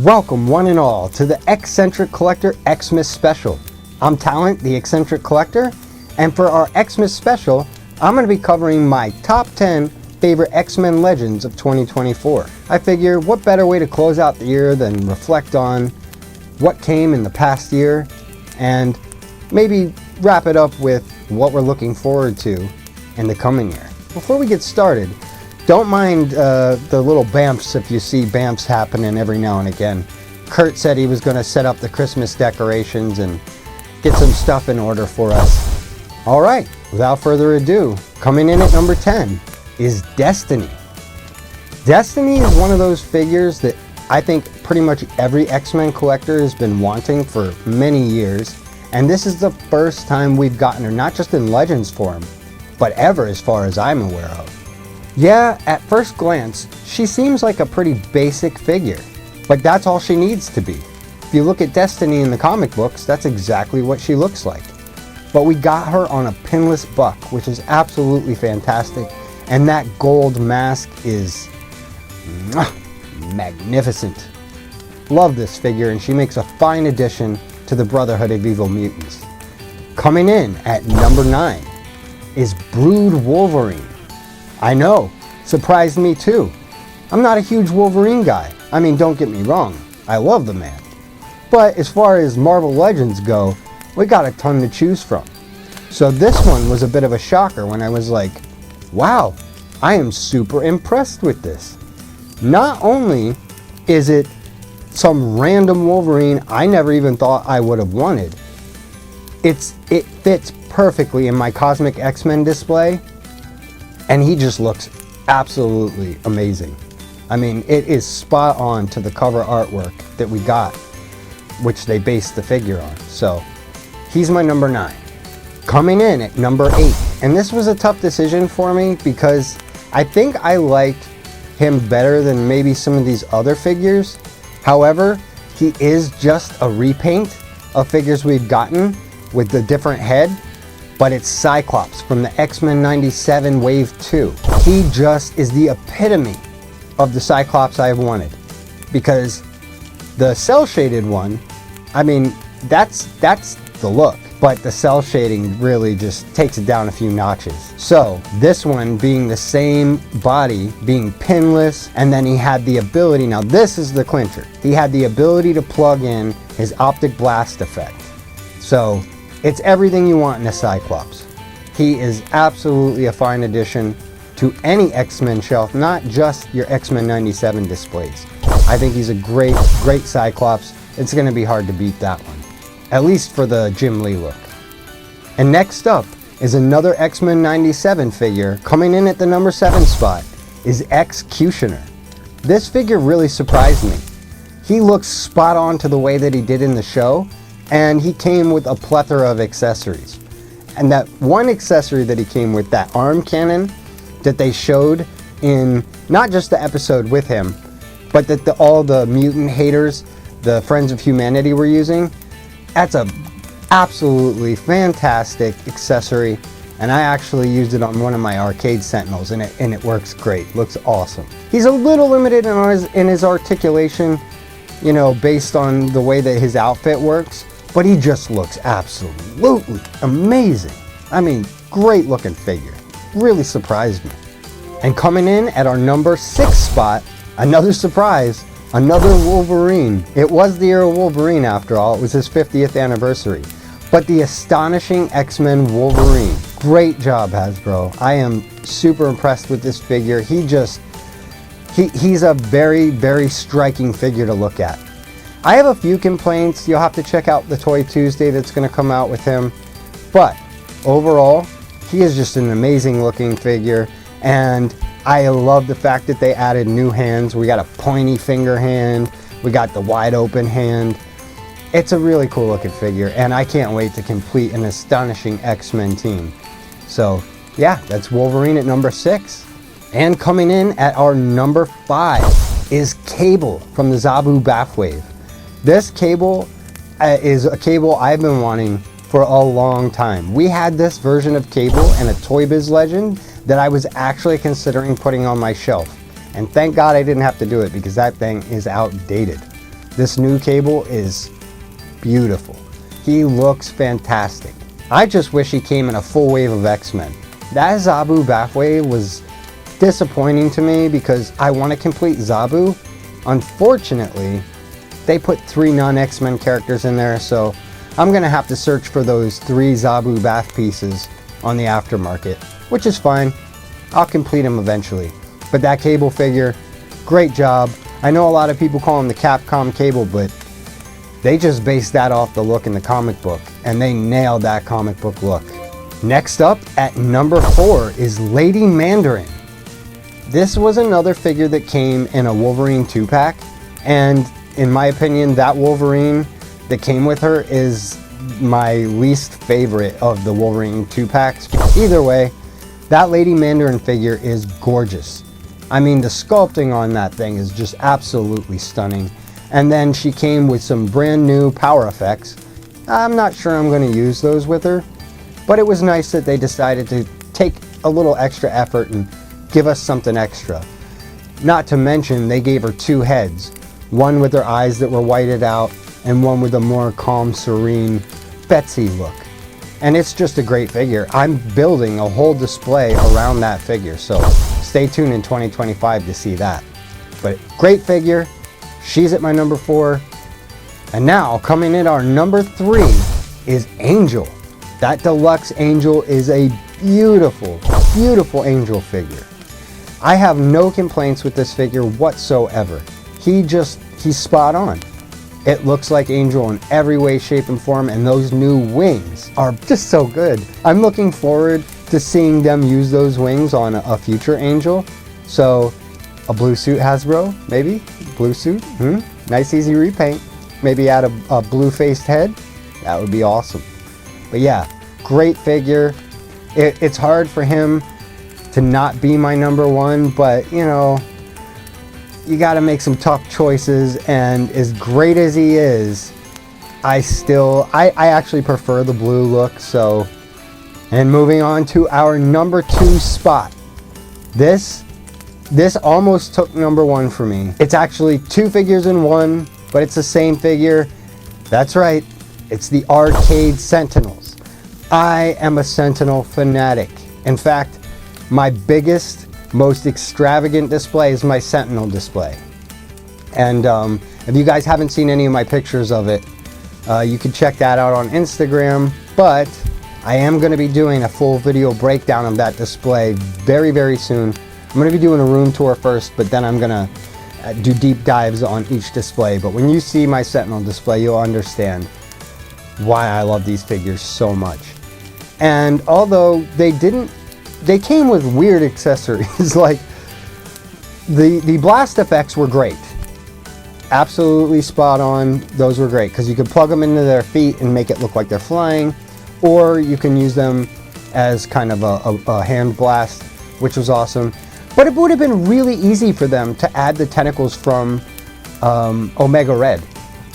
Welcome one and all to the X-Centric Collector Xmas Special. I'm Talent, the X-Centric Collector, and for our Xmas Special, I'm going to be covering my top 10 favorite X-Men Legends of 2024. I figure what better way to close out the year than reflect on what came in the past year and maybe wrap it up with what we're looking forward to in the coming year. Before we get started, don't mind the little bamfs if you see bamfs happening every now and again. Kurt said he was going to set up the Christmas decorations and get some stuff in order for us. All right, without further ado, coming in at number 10 is Destiny. Destiny is one of those figures that I think pretty much every X-Men collector has been wanting for many years, and this is the first time we've gotten her, not just in Legends form, but ever as far as I'm aware of. Yeah, at first glance, she seems like a pretty basic figure, but that's all she needs to be. If you look at Destiny in the comic books, that's exactly what she looks like. But we got her on a pinless buck, which is absolutely fantastic, and that gold mask is magnificent. Love this figure, and she makes a fine addition to the Brotherhood of Evil Mutants. Coming in at number 9 is Brood Wolverine. I know, surprised me too. I'm not a huge Wolverine guy. I mean, don't get me wrong, I love the man. But as far as Marvel Legends go, we got a ton to choose from. So this one was a bit of a shocker when I was like, wow, I am super impressed with this. Not only is it some random Wolverine I never even thought I would have wanted, it fits perfectly in my Cosmic X-Men display, and he just looks absolutely amazing. I mean, it is spot on to the cover artwork that we got, which they based the figure on. So he's my number 9. Coming in at number 8, and this was a tough decision for me because I think I liked him better than maybe some of these other figures. However, he is just a repaint of figures we've gotten with the different head, but it's Cyclops from the X-Men 97 Wave 2. He just is the epitome of the Cyclops I've wanted, because the cell-shaded one, I mean, that's the look, but the cell shading really just takes it down a few notches. So this one being the same body, being pinless, and then he had the ability, now this is the clincher, he had the ability to plug in his optic blast effect. So it's everything you want in a Cyclops. He is absolutely a fine addition to any X-Men shelf, not just your X-Men 97 displays. I think he's a great Cyclops. It's going to be hard to beat that one, at least for the Jim Lee look. And next up is another X-Men 97 figure. Coming in at the number 7 spot is Executioner. This figure really surprised me. He looks spot on to the way that he did in the show, and he came with a plethora of accessories. And that one accessory that he came with, that arm cannon that they showed in not just the episode with him, but that all the mutant haters, the Friends of Humanity, were using, that's a absolutely fantastic accessory, and I actually used it on one of my arcade Sentinels, and it works great. Looks awesome. He's a little limited in his articulation, you know, based on the way that his outfit works, but he just looks absolutely amazing. I mean, great looking figure. Really surprised me. And coming in at our number 6 spot, another surprise, another Wolverine. It was the year of Wolverine after all. It was his 50th anniversary. But the astonishing X-Men Wolverine. Great job, Hasbro. I am super impressed with this figure. He's a very, very striking figure to look at. I have a few complaints. You'll have to check out the Toy Tuesday that's going to come out with him. But overall, he is just an amazing looking figure. And I love the fact that they added new hands. We got a pointy finger hand. We got the wide open hand. It's a really cool looking figure, and I can't wait to complete an astonishing X-Men team. So yeah, that's Wolverine at number 6. And coming in at our number 5 is Cable from the Zabu Bathwave. This Cable is a Cable I've been wanting for a long time. We had this version of Cable in a Toy Biz Legend that I was actually considering putting on my shelf. And thank God I didn't have to do it, because that thing is outdated. This new Cable is beautiful. He looks fantastic. I just wish he came in a full wave of X-Men. That Zabu Bathwave was disappointing to me because I want to complete Zabu. Unfortunately, they put 3 non-X-Men characters in there, so I'm going to have to search for those 3 Zabu Bath pieces on the aftermarket, which is fine. I'll complete them eventually. But that Cable figure, great job. I know a lot of people call him the Capcom Cable, but they just based that off the look in the comic book, and they nailed that comic book look. Next up at number 4 is Lady Mandarin. This was another figure that came in a Wolverine 2-pack, and in my opinion, that Wolverine that came with her is my least favorite of the Wolverine 2-packs. Either way, that Lady Mandarin figure is gorgeous. I mean, the sculpting on that thing is just absolutely stunning. And then she came with some brand new power effects. I'm not sure I'm going to use those with her, but it was nice that they decided to take a little extra effort and give us something extra. Not to mention, they gave her 2 heads, one with her eyes that were whited out and one with a more calm, serene Betsy look. And it's just a great figure. I'm building a whole display around that figure, so stay tuned in 2025 to see that. But great figure. She's at my number 4. And now, coming in our number 3 is Angel. That deluxe Angel is a beautiful, beautiful Angel figure. I have no complaints with this figure whatsoever. He's spot on. It looks like Angel in every way, shape, and form, and those new wings are just so good. I'm looking forward to seeing them use those wings on a future Angel. So, a blue suit Hasbro, maybe? Blue suit? Nice easy repaint. Maybe add a blue-faced head. That would be awesome. But yeah, great figure. It's hard for him to not be my number 1, but you know, you got to make some tough choices, and as great as he is, I actually prefer the blue look. So, and moving on to our number 2 spot. This almost took number 1 for me. It's actually 2 figures in one, but it's the same figure. That's right, it's the Arcade Sentinels. I am a Sentinel fanatic. In fact, my biggest, most extravagant display is my Sentinel display. And if you guys haven't seen any of my pictures of it, you can check that out on Instagram. But I am going to be doing a full video breakdown of that display very, very soon. I'm going to be doing a room tour first, but then I'm going to do deep dives on each display. But when you see my Sentinel display, you'll understand why I love these figures so much. And although they came with weird accessories, like the blast effects were great. Absolutely spot on. Those were great because you could plug them into their feet and make it look like they're flying, or you can use them as kind of a hand blast, which was awesome. But it would have been really easy for them to add the tentacles from Omega Red,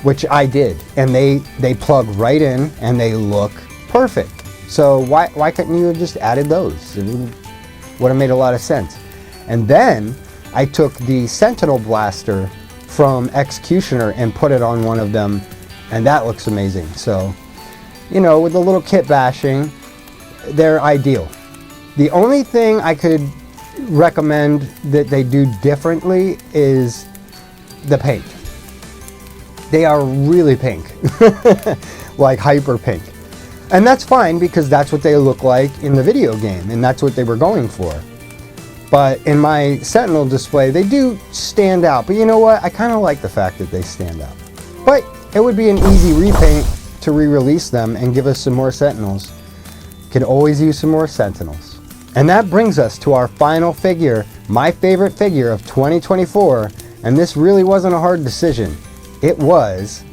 which I did, and they plug right in and they look perfect. So why couldn't you have just added those? It would have made a lot of sense. And then I took the Sentinel blaster from Executioner and put it on one of them, and that looks amazing. So, you know, with a little kit bashing, they're ideal. The only thing I could recommend that they do differently is the paint. They are really pink, like hyper pink. And that's fine because that's what they look like in the video game, and that's what they were going for. But in my Sentinel display, they do stand out. But you know what? I kind of like the fact that they stand out. But it would be an easy repaint to re-release them and give us some more Sentinels. Could always use some more Sentinels. And that brings us to our final figure, my favorite figure of 2024. And this really wasn't a hard decision. It was,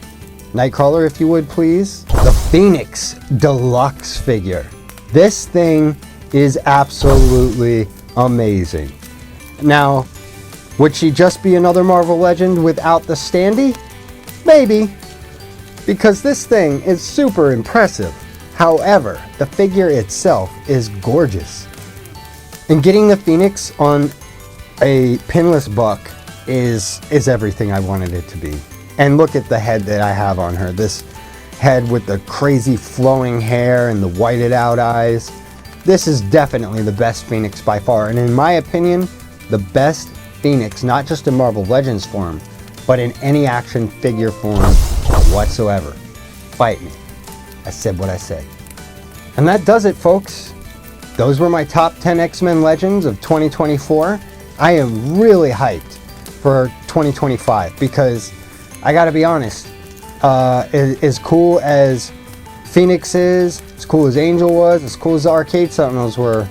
Nightcrawler, if you would please, the Phoenix Deluxe figure. This thing is absolutely amazing. Now, would she just be another Marvel Legend without the standee? Maybe, because this thing is super impressive. However, the figure itself is gorgeous. And getting the Phoenix on a pinless buck is everything I wanted it to be. And look at the head that I have on her. This head with the crazy flowing hair and the whited out eyes. This is definitely the best Phoenix by far. And in my opinion, the best Phoenix, not just in Marvel Legends form, but in any action figure form whatsoever. Fight me. I said what I said. And that does it, folks. Those were my top 10 X-Men Legends of 2024. I am really hyped for 2025 because I gotta be honest, as cool as Phoenix is, as cool as Angel was, as cool as the Arcade Sentinels were,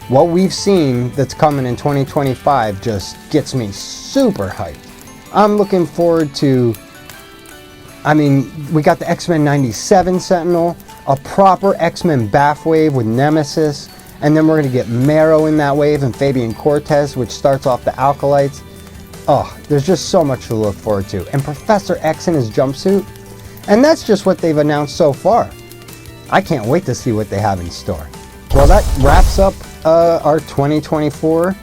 what we've seen that's coming in 2025 just gets me super hyped. I'm looking forward to, I mean, we got the X-Men 97 Sentinel, a proper X-Men Bath wave with Nemesis, and then we're going to get Marrow in that wave and Fabian Cortez, which starts off the Alkalites. Oh, there's just so much to look forward to. And Professor X in his jumpsuit. And that's just what they've announced so far. I can't wait to see what they have in store. Well, that wraps up our 2024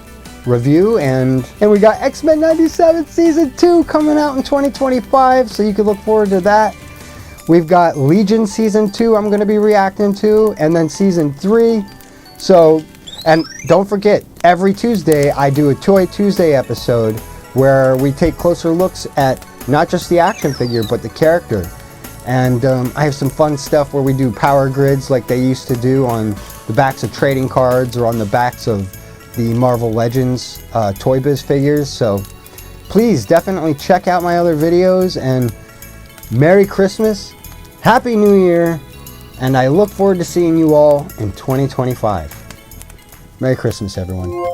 review. And we got X-Men 97 Season 2 coming out in 2025. So you can look forward to that. We've got Legion Season 2 I'm going to be reacting to. And then Season 3. So, and don't forget, every Tuesday I do a Toy Tuesday episode where we take closer looks at not just the action figure, but the character. And I have some fun stuff where we do power grids like they used to do on the backs of trading cards or on the backs of the Marvel Legends Toy Biz figures. So please definitely check out my other videos, and Merry Christmas, Happy New Year, and I look forward to seeing you all in 2025. Merry Christmas, everyone.